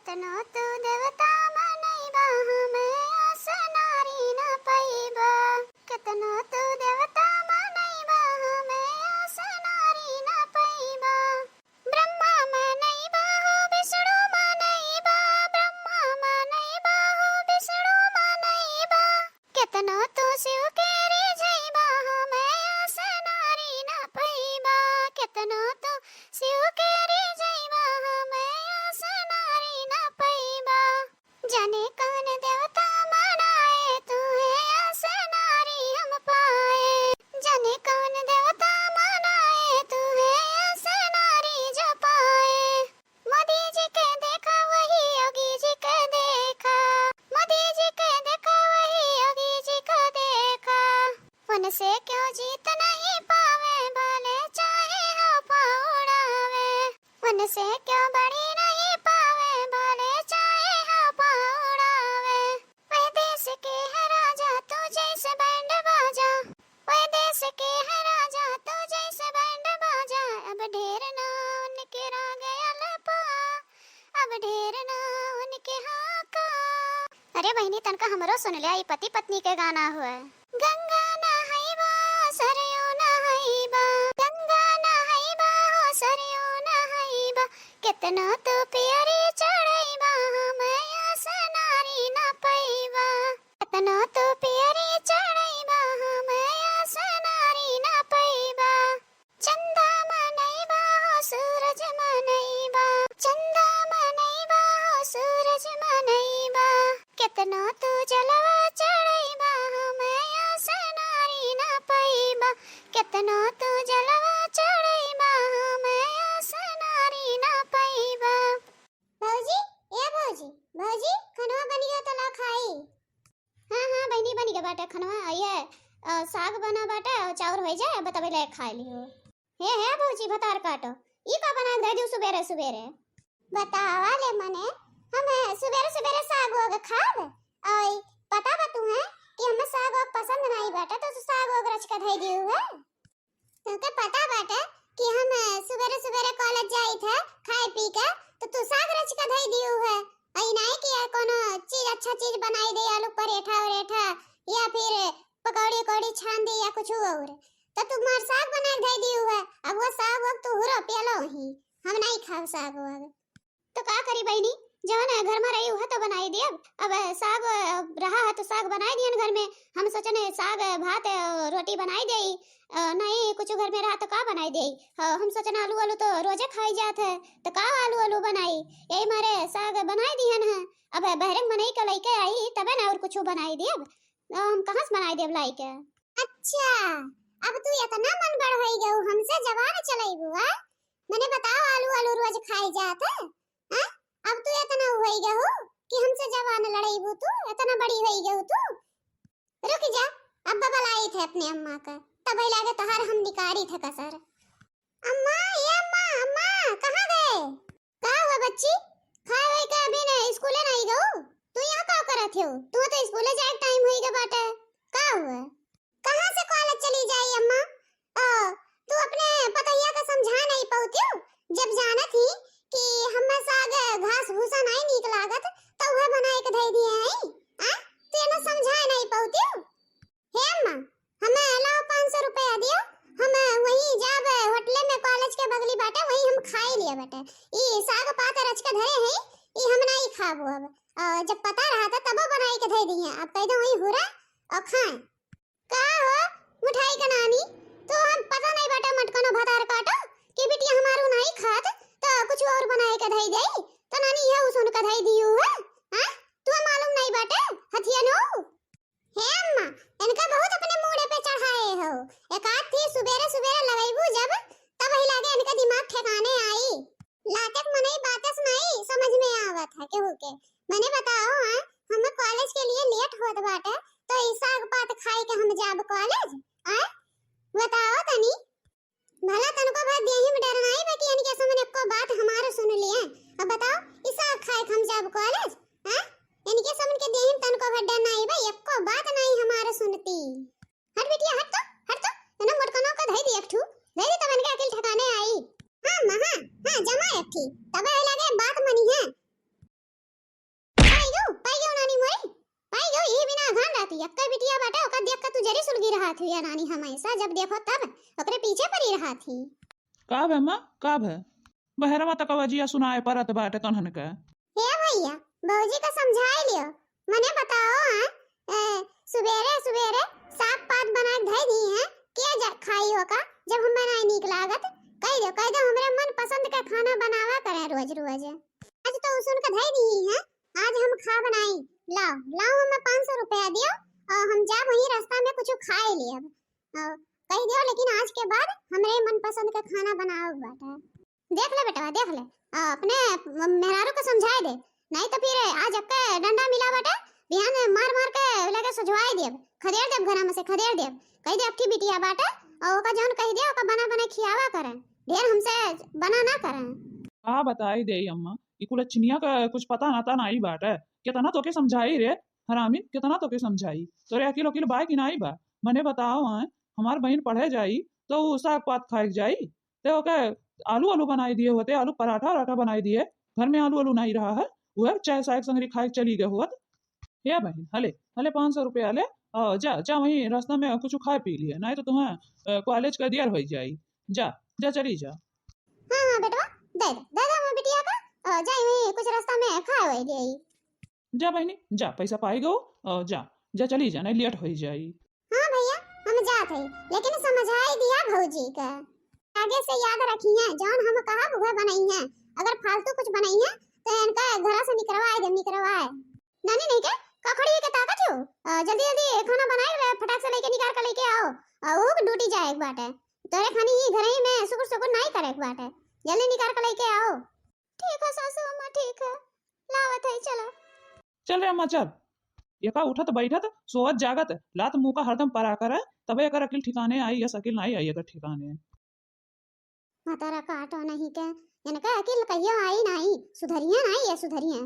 केतनो तू देवता मनैबा हमें आस नारी न पैबा। केतनो तू देवता मनैबा हमें आस नारी न पैबा। ब्रह्मा मनैबा हो विष्णु मनैबा, ब्रह्मा मनैबा हो विष्णु मनैबा। केतनो तू शिव के रिझैबा हमें आस नारी न पैबा। केतनो तू शिव के रिझैबा हमें आस नारी न पैबा। जाने कौन देवता मनाए तुहे आस नारी हम पाए। जाने कौन देवता मनाए तुहे आस नारी जो पाए। मोदी जी के देखा वही योगी जी के देखा। मोदी जी के देखा वही योगी जी को देखा। उनसे क्यों जीत नहीं पावे भले चाहे हो पाउड़ावे। उनसे क्यों बड़ी नहीं पावे भले चाहे हो पाउड़ावे। वह देश के है राजा तू जैसे बैंड बाजा। वह देश के है राजा तू जैसे बैंड बाजा। अब ढेर ना उनके राग अलपा, अब ढेर ना उनके हाका। अरे बहनी तनका हमरो सुन लिया, ये पति पत्नी के गाना हुआ। गंगा नहाइबा सरयू नहाइबा, गंगा नहाइबा हो सरयू नहाइबा। केतना तो प्यारी चढ़ाइबा हमें आस नारी न पैबा। केतना तो प्यारी चढ़ाइबा हमें आस नारी न पैबा। चंदा मनैबा हो सूरज मनैबा, चंदा मनैबा हो सूरज मनैबा। केतना तो जलवा चढ़ाइबा हमें आस नारी न पैबा। केतना तो जलवा चढ़ाइबा हमें आस नारी न पैबा। भौजी ए भौजी, भौजी खनवा बन गया तो ला खाई। हाँ हाँ बहनी बन गया बाटा खनवा। ये साग बना बाटा और चावल हो जाए बतावे ले खा लियो। हे भौजी भतार काटो, ई का बना दे दियो सुबेरे सुबेरे। बतावा ले मने हमें सुबेरे सुबेरे साग होगा खाब। ओए पता बा तुम्हें कि हमें साग और पसंद नहीं बाटा तो साग और रच का धई दियो है। तुमके पता बाटा कि हम सुबेरे सुबेरे कॉलेज जाई थे खाए पी के तो तू साग रच का धई दियो है। आई नहीं कि कोनो चीज अच्छा चीज बनाई दे, आलू पराठा वरेठा या फिर पकौड़ी कौड़ी छान दे या कुछ और, तो तू मार साग बना के धई दियो है। अब वो साग वक्त तो हुरो पियलो ही, हम नहीं खाओ साग वग तो का करी बहनी, जवन घर में रही है तो बनाई दिया। अब साग रहा है तो साग बनाई दियन घर में। हम सोचने साग भात रोटी बनाई देई, नहीं कुछ घर में रहा तो का बनाई देई। हम सोचने आलू आलू तो रोजे खाई जात है तो का आलू आलू बनाई, यही मारे साग बनाई दियन है। अब बहरंग मनई के लइके आई तबे ना और कुछ बनाई देब, हम कहां से बनाई देब लाई के। अच्छा अब तू इतना मन बढ़ होई गयो हमसे जवान चलैबू है। मैंने बताओ आलू आलू रोज खाई जात है। हां अब तू इतना होई गयो कि हमसे जवान लड़ाईबू, तू इतना बड़ी होई गयो तू। रुक जा, अब्बा बुलाई थे अपने अम्मा का तब लागे तहार हम निकारी थे कसर। अम्मा ये अम्मा, अम्मा कहां गए? का हुआ बच्ची? खाए होई के अभी ने स्कूले नहीं गयो? तू यहां का करत हो? तू तो स्कूले जाए टाइम होई गे बाटे। का हुआ? कहां से कॉलेज चली जाई अम्मा? तू अपने पतैया का समझा नहीं पाउती हो? जब जाना थी कि हमें साग घास भूसा नहीं नीक लागत तो वह बनाए के धई दिए हैं। हां तू ना समझाए नहीं पाउती हो? हे अम्मा हमें लाओ 500 रुपया दियो, हम वहीं जाब होटल में कॉलेज के बगली बाटे वहीं हम खाई लिए बेटे। ई साग पात रच के धरे हैं, ई हम नहीं खाबो अब। जब पता रहा था तब बनाई के धई दिए, अब कह दो वहीं हुरा और खाएं। का हो मिठाई का नानी तो हम पता नहीं बाटे मटकनो भतार काटो कि बिटिया हमारू नहीं खात तो कुछ और बनाए के धई देई तो नानी ये उसन का धई दियो है। हां तू मालूम नहीं बाटे हथिया नो। हे अम्मा इनका बहुत अपने मुंह पे चढ़ाए हो। एक आध थी सुबेरे सुबेरे लगाईबू जब तब ही लागे इनका दिमाग ठिकाने आई। लातक मनई बातस नहीं समझ में आवत है केहू के। मैंने बताओ हां हम कॉलेज के लिए लेट होत बाटे तो ई साग पात खाई के हम जाब कॉलेज। हां बताओ तनी भला तनको भर देही में डर नहीं बाकी यानी के सामने को बात हमारे सुन लिए। अब बताओ ई साग खाए हम जाब कॉलेज। हां यानी के सामने के देही तनको भर डर नहीं बा, एको बात नहीं हमारे सुनती। हट बिटिया हट तो ना मोटकनो का धई दे एक ठू धई दे तब इनके अकल ठिकाने आई। हां जमा एक थी तब लगे बात मनी है। रहा थी या नानी, हमेशा जब देखो तब ओकरे पीछे पड़ी रहा थी। कब है माँ, कब है? बहरवा तक अवजिया सुनाए परत बाटे तनहन के। हे भैया, भौजी का समझाई लियो। मने बताओ सुबेरे सुबेरे साग पात बना के धई दी है, के खाई हो का? जब हम बनाए नीक लागत, कह दो हमरे मन पसंद का खाना बनावा करे रोज रोज। आज तो सुन के धई दी है, आज हम खा बनाई। लाओ लाओ हमें 500 रुपया दियो और हम जा वही रास्ता में कुछ खाए लियब। कह दियो लेकिन आज के बाद हमरे मन पसंद का खाना बनाओ बाटे। देख ले बेटा देख ले, अपने मेहरारू को समझाए दे, नहीं तो फिर आज आपके डंडा मिला बाटे, बिहान मार मार के लगे सजवाई देब, खदेड़ देब घर में से खदेड़ देब। कह दे आपकी बिटिया बाटे और ओका जौन कह दे ओका बना बना खियावा करे, ढेर हमसे बना ना करे। हाँ बताई दे अम्मा, इकुल चिनिया का कुछ पता नाता नाई बाटे। कितना तोके समझाई रे हरामी, कितना तोके समझाई, तोरे अकिल उकिल बा कि नाई बा? मने बताओ हैं, हमार बहन पढ़े जाई तो उ साग पात खाए जाई, ते ओके आलू आलू बनाई दिए होते, आलू पराठा पराठा बनाई दिए। घर में आलू आलू नहीं रहा है, वह चाय साग संगरी खाए चली गए हुआ। हे बहन हले हले 500 रुपया ले, जा जा वहीं रास्ता में कुछ खाए पी लिए, नहीं तो तुम्हें कॉलेज का देर हो जाई। जा जा चली जा। हां हां बेटा दे दे दे हम बिटिया का जाई वही कुछ रास्ता में खाए होई दे। जा बहनी जा, पैसा पाई गो, जा जा चली जा, नहीं लेट हो जाई। हां भैया हम जात हई, लेकिन समझाई दिया भौजी का, आगे से याद रखी है जौन हम कहा वह बनाई है। अगर फालतू कुछ बनाई है तो इनका घर से निकलवाए नानी नहीं के कखड़ी के ताकत हो। जल्दी जल्दी खाना बनाए रे, फटाक से लेके निकाल के लेके आओ, और वो ड्यूटी जाए एक बाटे, तोरे खानी ही घर ही में सुकुर सुकुर नहीं करे एक बाटे, जल्दी निकाल के लेके आओ। ठीक है सासू अम्मा ठीक है, लावत है चलो। चल रे अम्मा चल, एका उठत बैठत सोवत जागत लात मुंह का हरदम परा करे, तबे एकर अकिल ठिकाने आई या सकिल नहीं आई एकर ठिकाने। मातारा काटो नहीं के इनका अकिल कहियो आई नहीं, सुधरिया नहीं है सुधरिया।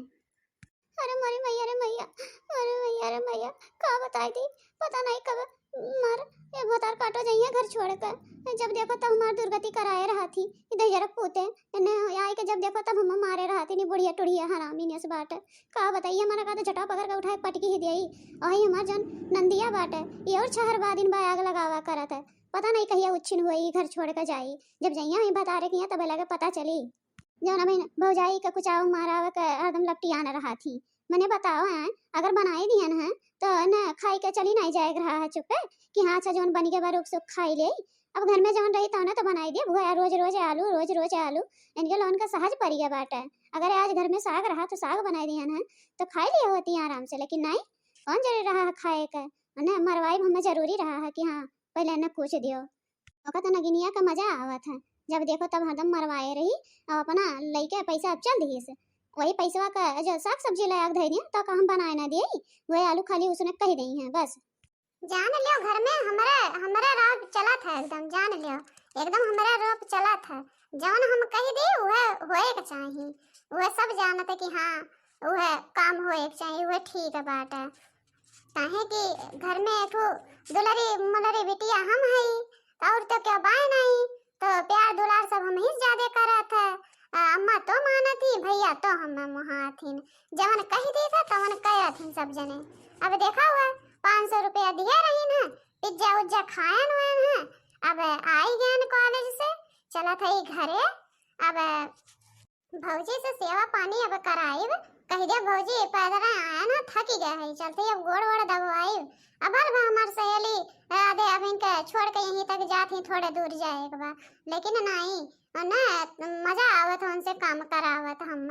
अरे मरी मैया रे मैया, अरे मैया रे मैया, का बताई दी पता नहीं कब मर ये भतार काटो जाइए घर छोड़ कर। जब देखो तब हमार दुर्गति कराए रहा थी, इधर जरा पूते ने आई के जब देखो तब हम मारे रहा थी, नी बुढ़िया टुढ़िया हरामी ने से बाट। का बताइए हमारा का तो झटा पकड़ के उठाए पटकी ही देई, और हमार जन नंदिया बाट ये और छहर बादिन बा आग लगावा करत है, पता नहीं कहिया उच्छिन हुई घर छोड़ कर जाई। जब जाइए वही बता रहे कि तब लगे पता चली जौन अभी भौजाई का कुछ आव मारा के एकदम लपटिया न रहा थी। मैंने बताओ हैं अगर बनाई दियन है तो न खाई के चली नहीं जाए रहा है चुप कि हाँ अच्छा जौन बनी के बार सुख खाई ले। अब घर में जौन रही तो ना तो बनाई दिए भुआ रोज रोज आलू इनके लोन का सहज परी गया बाट है। अगर आज घर में साग रहा तो साग बनाई दियन है तो खाई लिया होती है आराम से, लेकिन नहीं कौन जरूरी रहा है खाए का, न मरवाई हमें जरूरी रहा है कि हाँ पहले न पूछ दियो। ओका तो नगिनिया का मजा आवत है, जब देखो तब हरदम मरवाए रही और अपना लइके पैसा अब चल दी से वही पैसा का जो साग सब्जी लाया धई दिया तो हम बनाए ना दिए, वही आलू खाली उसने कह दी है बस। जान लियो घर में हमारा राग चला था एकदम, जान लियो एकदम हमारा रूप चला था, जौन हम कह दी वह होए के चाहिए, वह सब जानत है कि हाँ वह काम होए के चाहिए, वह ठीक है बात है। काहे कि घर में एक दुलरी मुलरी बिटिया हम है और तो क्या बाय नहीं, तो प्यार दुलार सब हम ही ज्यादा करत है। अम्मा तो माना थी भैया तो हम महाथिन, जवन कह दी था तवन कह थी सब जने। अब देखा हुआ 500 रुपया दिया रही ना, पिज्जा उज्जा खायन वन है। अब आई गए कॉलेज से चला था घरे, अब भौजी से सेवा पानी अब कराई, कह दे भौजी पैदल आया ना थक गया है चलते अब गोड़ वोड़ दबवाई। अब हमार सहेली आधे अब इनके छोड़ के यहीं तक जाती थोड़े दूर जाए एक बार, लेकिन नहीं ना मजा आवत उनसे काम करावत हम,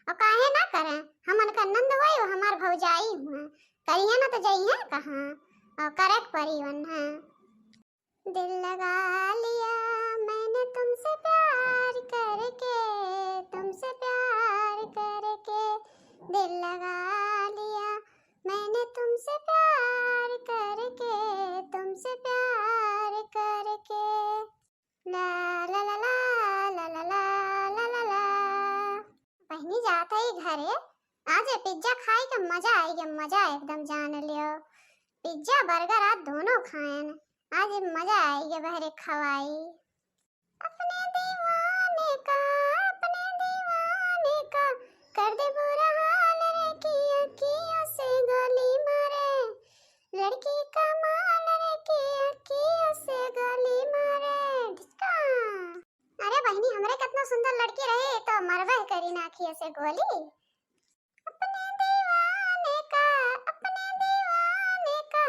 और काहे ना करें हमन का नंद होई हमार भौजाई हुआ करिए ना तो जाइए कहाँ और करे परिवन है। दिल लगा लिया मैंने तुमसे प्यार करके, तुमसे प्यार करके दिल लगा लिया मैंने तुमसे प्यार करके, तुमसे प्यार करके ला ला ला ला ला ला ला ला ला। पहनी जाता ही घरे आज पिज्जा खाए के मजा आएगा, मजा एकदम जान लियो, पिज्जा बर्गर आज दोनों खाएं आज मजा आएगा बहरे खवाई। अपने दीवाने का कर दे बुरा हाल रे किया से गोली मारे, लड़की का माल रे अखियों से गोली। अपने दीवाने का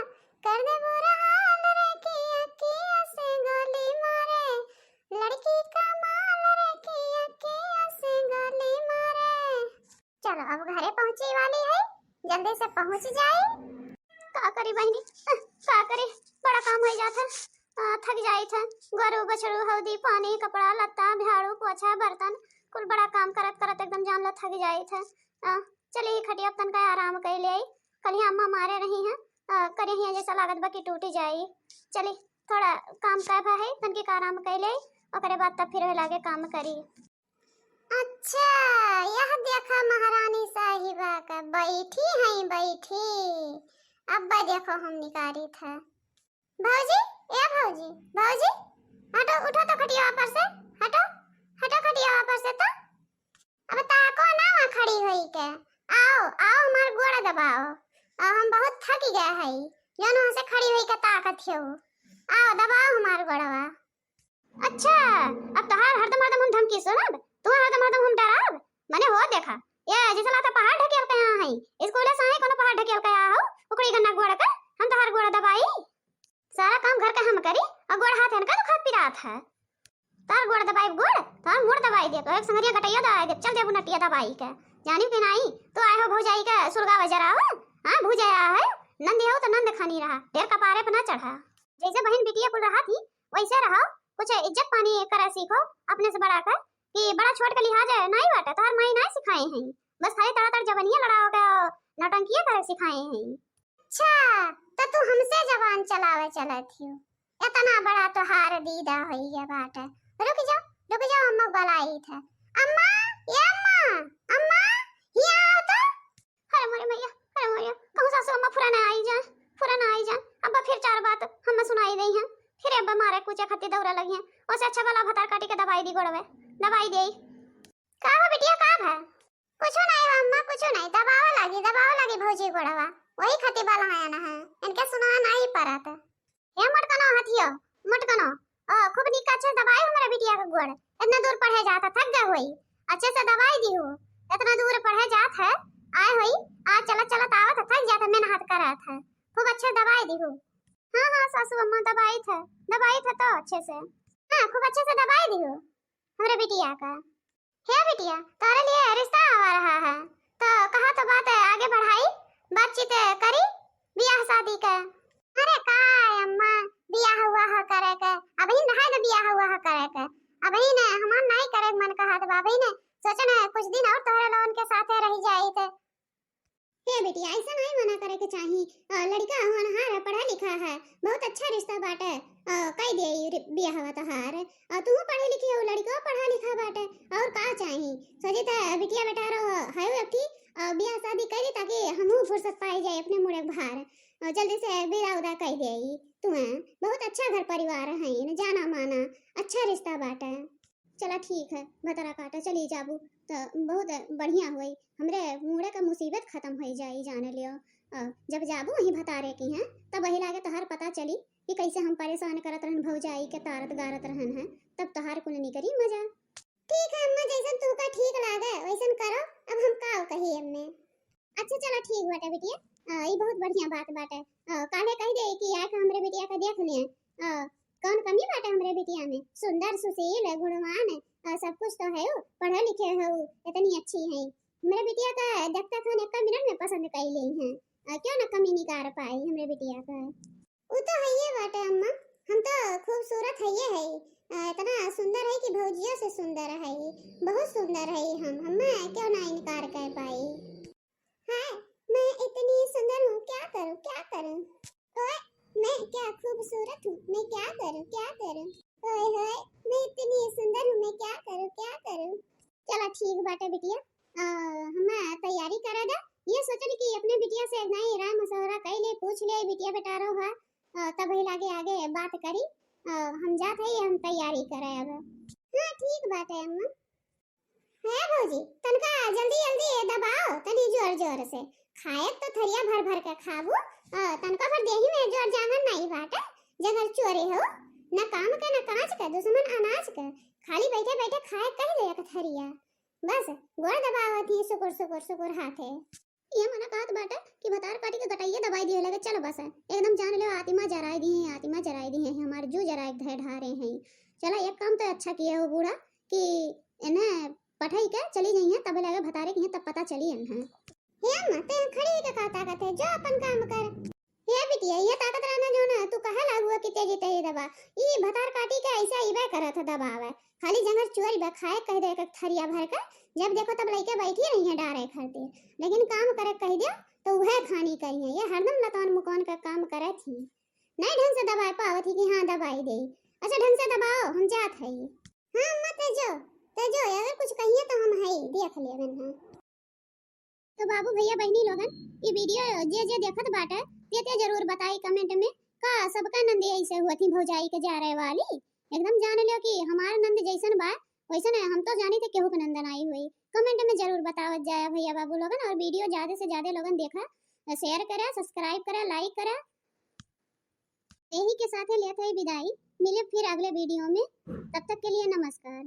कर दे बुरा हाल रे की अखियों से गोली मारे, लड़की का माल रे की अखियों से गोली मारे। चलो अब घरे पहुंची वाली है, जल्दी से पहुंच जाए। का करी बहनी, का करी, बड़ा काम हो जाता, थक जाई था। गरु बछड़ू हल्दी पानी कपड़ा लत्ता झाड़ू पोछा बर्तन कुल बड़ा काम करत करत एकदम जान ला थक जाई था। चलिए खटिया तन का आराम कर ले। कल अम्मा मारे रही हैं, करे ही जैसा लागत बा कि टूटी जाई। चली थोड़ा काम कर है तन के आराम कर ले, ओकरे बाद तब फिर लागे काम करी। अच्छा यह देखा महारानी साहिबा का बैठी है बैठी। अब देखो हम निकारी था। भौजी ए भौजी, भौजी हटो, उठो तो खटिया पर से, हटो हटो खटिया पर से। तो अब ताको ना वहां खड़ी हुई के, आओ आओ हमार गोड़ दबाओ। हम बहुत थक गए है, जनो से खड़ी हुई के ताकत हो। आओ दबाओ हमार गोड़वा। अच्छा अब तो हरदम हरदम हम धमकी सुनब, तू हरदम हरदम हम डराब। माने हो देखा ये जैसे लाता पहाड़ ढकेल के यहाँ है, स्कूल से आए कोनो पहाड़ ढकेल के आ हो उकड़ी गन्ना गोड़ के हम तो हर गोड़ दबाई। सारा काम घर का हम करी और गोड़ हाथ हन का तो खात पिरात है। तार गोड़ दबाई गोड़ तार मुड़ दबाई दे, तो एक संगरिया गटैया दबाई दे। चल दे बुनटिया दबाई के जानी कि नहीं तो आए हो भौजाई के सुरगा बजरा हो। हां भुजाया है नंदी हो तो नंद खानी रहा, ढेर कपारे पे ना चढ़ा। जैसे बहन बिटिया कुल रहा थी वैसे रहो, कुछ इज्जत पानी करे सीखो अपने से बड़ा कर कि बड़ा छोट का लिहाज नहीं बाटे। तार माई नहीं सिखाए हैं, बस खाली तड़ा जवानिया लड़ाओ के नौटंकिया करे सिखाए हैं। अच्छा तो तू हमसे जबान चलावे चलत हो, इतना बड़ा तो हार दीदा होई है बात। रुक जाओ अम्मा बुलाई था। अम्मा ये अम्मा, अम्मा ये आओ तो। अरे मोरे मैया, अरे मोरे कहूं सासू अम्मा फुराना आई जा। अब फिर चार बात हम सुनाई दई हैं, फिर अब मारे कुछ खत्ती दौरा लगी हैं। ओसे अच्छा वाला भतार काटी के दवाई दी गोड़वे, दवाई दे। का हो बिटिया का है? कुछ नहीं अम्मा कुछ नहीं, दबाव लगी भौजी गोड़वा, वही खती वाला है ना है, इनके सुना नहीं परत। ये मटकनो हथियो मटकनो खूब निक अच्छे दवाई हमरा बिटिया का गोड़, इतना दूर पढ़े जाता थक गए होई, अच्छे से दवाई दी हो। इतना दूर पढ़े जात है, आए होई आज चलत आवत थक जाता, मेहनत करत है, खूब अच्छे दवाई दी हो। हां सासू अम्मा दवाई था तो अच्छे से, हां खूब अच्छे से दवाई दी हो हमरा बिटिया का। हे बिटिया तारे लिए रिश्ता आ रहा है, तो कहा तो बात है आगे बढ़ाई, बातचीत करी बियाह शादी का। अरे का अम्मा बियाह हुआ है करे के, अभी नहीं तो बियाह हुआ है करे के, अभी ने हमार नहीं करे मन कहा तो अभी ने सोचन है कुछ दिन और तोहरे लोगन के साथे रह जाई तो। हे बेटी ऐसा नहीं मना करे के चाहिए, लड़का होनहार है पढ़ा लिखा है, बहुत अच्छा रिश्ता बाटे, कई दे बियाह हुआ तोहार। तू पढ़े लिखी हो, लड़का पढ़ा लिखा बाटे, और का चाहिए सोचे तो बिटिया बेटा रो है एकठी बियाह शादी कर दी ताकि हमहू फुर्सत पाई जाए अपने मुड़े भार, जल्दी से बिदा उदा कर दे। तू बहुत अच्छा घर परिवार है, जाना माना अच्छा रिश्ता बाटे। चला ठीक है बतरा काटा चली जाबू तो बहुत बढ़िया हुई, हमरे मुड़े का मुसीबत खत्म हो जाई जाने लियो। जब जाबू वही भतारे की हैं तब वही लागे तोहार पता चली कि कैसे हम परेशान करत रहन भौजाई के तारत गारत रहन है, तब तोहार कुल निकरी मजा। ठीक है अम्मा जैसन तू का ठीक लागे वैसन करो, अब हम का कही अम्मे। अच्छा चलो ठीक बाटे बिटिया, ये बहुत बढ़िया बात बाटे, काले कह दे कि आके हमरे बिटिया का देख लिए, कौन कमी बाटे हमरे बिटिया में, सुंदर सुशील गुणवान सब कुछ तो है, पढ़े लिखे हो इतनी अच्छी है। मेरे बिटिया का देखता था एक मिनट में पसंद कर ली है, क्यों ना कमी निकाल पाई हमरे बिटिया का। वो तो है ये बाटे अम्मा, हम तो खूबसूरत है ये है, इतना सुंदर है कि भौजियों से सुंदर है, बहुत सुंदर है हम क्यों ना इनकार कर पाई। हाय मैं इतनी सुंदर हूँ, क्या करूँ ओए मैं क्या खूबसूरत हूँ, मैं क्या करूँ ओए होए मैं इतनी सुंदर हूँ, मैं क्या करूँ। चलो ठीक बाटे बिटिया, हम तैयारी करा दा, ये सोचली कि अपने बिटिया से नहीं राय मशवरा कर ले पूछ ले बिटिया बेटा रो है, तब ही लागे आगे बात करी, हम जात है हम तैयारी करे अब। हाँ ठीक बात है अम्मा। है भौजी तनका जल्दी दबाओ तनी जोर से, खाए तो थरिया भर के खाबू, तनका भर देही में जोर जांगन नहीं बाटे, जगह चोरी हो न काम का न काज का दुश्मन अनाज का, खाली बैठे खाए कह ले थरिया, बस गोड़ दबावत ही सुकुर सुकुर सुकुर हाथे। ये मना कहत बाटे कि भतार काटी के गटाइए दवाई दिए लगे चलो बस एकदम जान ले आतिमा जराई दी है, आतिमा जराई दी है, हमारे जू जराई धै ढारे हैं। चला एक काम तो अच्छा किया हो बूढ़ा कि इन्हें पठाई के चली गई है, तब लगे भतारे की है तब पता चली इन्हें। हे अम्मा ते खड़ी के का ताकत है, जो अपन काम कर। हे बिटिया ये ताकत रहना जो ना तू कहा लागू कि तेजी तेजी दबा, ई भतार काटी के ऐसा इबे करत दबावे, खाली जंगर चुअल बे खाए कह दे एक थरिया भर के, जब देखो तब लइके बैठी रही है डारे खातिर, लेकिन काम करे कह दियो तो वह खानी करिए। ये हरदम लतान मुकान का काम करे थी, नहीं ढंग से दबाए पावत ही कि हाँ दबाई दे। अच्छा ढंग से दबाओ हम जात है। हाँ मत जो अगर कुछ कहिए तो हम है देख लेबन हां। तो बाबू भैया बहनी लोगन ये वीडियो जे जे देखत बाटे ते जरूर बताई कमेंट में का सबका नंद ऐसे हुआ थी भौजाई के जा रहे वाली, एकदम जान लियो कि हमार नंद जैसन बा वैसन है, हम तो जानी थे केहू के नंदन आई हुई। कमेंट में जरूर बतावत जाए भैया बाबू लोगन, और वीडियो ज्यादा से ज्यादा लोगन देखा, शेयर करा, सब्सक्राइब करा, लाइक करा। यही के साथ लेते हैं विदाई, मिले फिर अगले वीडियो में, तब तक के लिए नमस्कार।